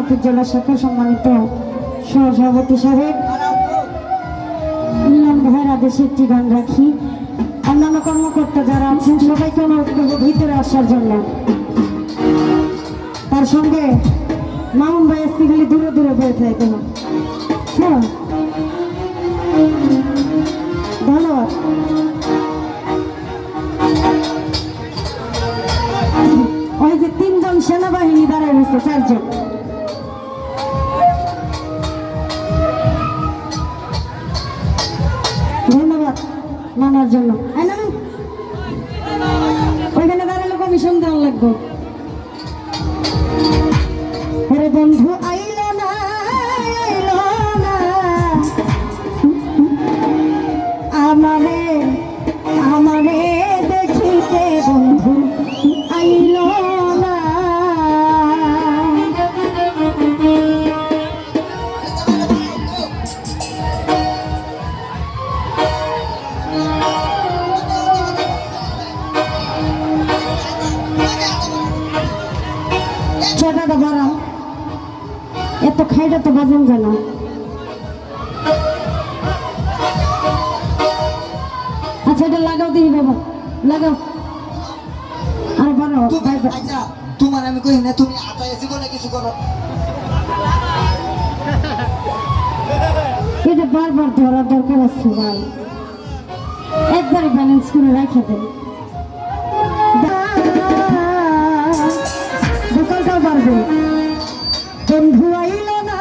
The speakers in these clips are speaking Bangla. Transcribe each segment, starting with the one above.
মাহফিজ জেলা শাখা সম্মানিত সহসভাপতি সাহেব মিলন ভাইয়ের আদেশে একটি গান রাখি। অন্যান্য কর্মকর্তা যারা আছেন সবাইকে অনুরোধ করবো ভিতরে আসার জন্য। তার সঙ্গে মামুন ভাই আজকে খালি দূরে দূরে বয়ে থাকে। ধন্যবাদ। ওই যে তিনজন সেনাবাহিনী দাঁড়ায় রয়েছে, চারজন। ধন্যবাদ মানার জন্য। ওইখানে দাঁড়ালে কমিশন দেওয়া লাগবে। আরে বন্ধু আইলো না, আইলো না আমারে, আমারে দেখিতে বন্ধু আইলো না। ছোটাটা বাড়াও, এত খাইটা তো বাজান জানা। আচ্ছা এটা লাগাও দিই বাবা, লাগাও আর বাড়াও। তোমার আমি কই না, তুমি আটা এসে বলে কিছু করো। এটা বারবার ধরার দরকার আছে ভাই, একবারে ব্যালেন্স করে রেখে দেন। দোকানটাও পারবে। বন্ধু আইলো না,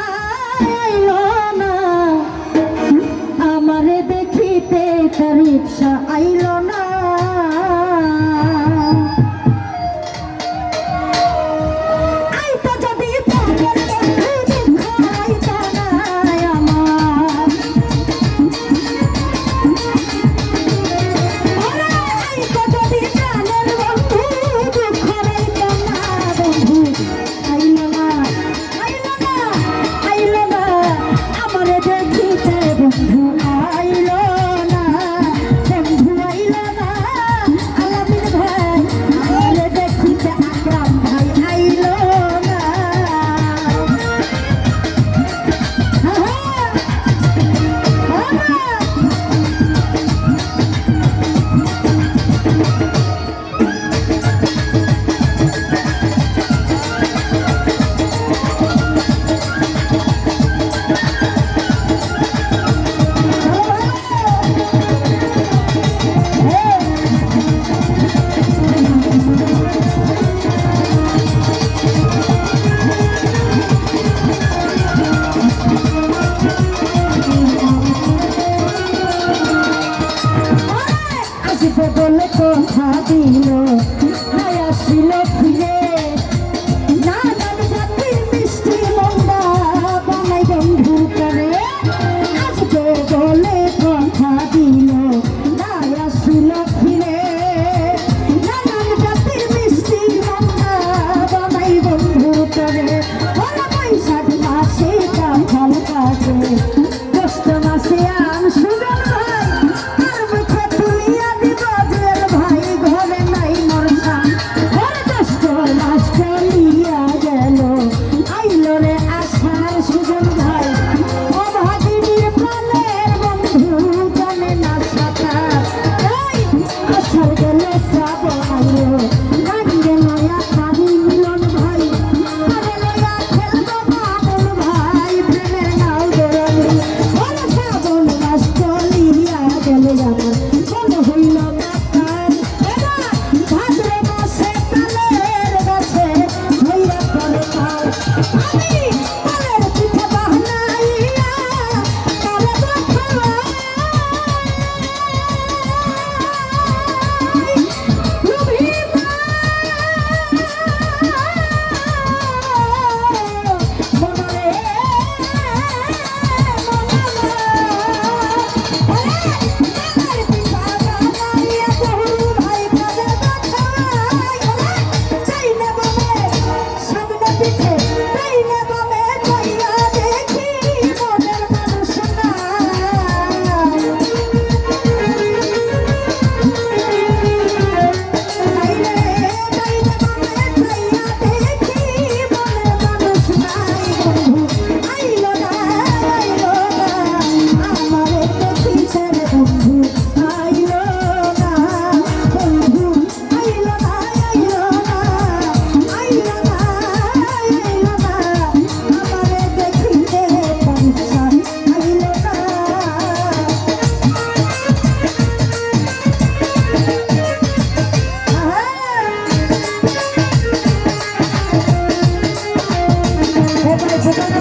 আইলো না আমারে দেখিতে, তার ইচ্ছা আইলো না। বলে কথা দিল আসিল ফিরে, না জানি জাতির মিষ্টি মন্দা বানাই বন্ধু করে। আজকে বলে কথা দিল আসিল ফিরে, না জানি জাতির মিষ্টি মন্দা বানাই বন্ধু করে। ওরা বৈশাখ মাসে কাঁঠাল কাটে, জ্যৈষ্ঠ মাসে আম সুজন ভাই আর মুখে তুলিয়া দিব জেল ভাই, ঘরে নাই মরসা। ঘরে জ্যৈষ্ঠ মাস চলিয়া গেল, আইলো রে আষাঢ় সুজন ভাই। ও ভাগিনীর প্রাণের বন্ধু জানে না সাঁতার, আষাঢ় গেল শ্রাবণ আইলো, গাঙ্গে নয়া খাবি মিলন ভাই। আরে লয়া খেলবো মামুন ভাই, প্রেমের নাও দৌড়ানি। ওরে শ্রাবণ মাস চলিয়া গেল, আমার মন হইল কাতার। এবার ভাদ্র মাসে তালের গাছে হইয়া পড়ে খাও। আমি তালের পিঠে বানাইয়া তালে খাওয়াই, লোভী মনরে সামনে পিছে ভেতরে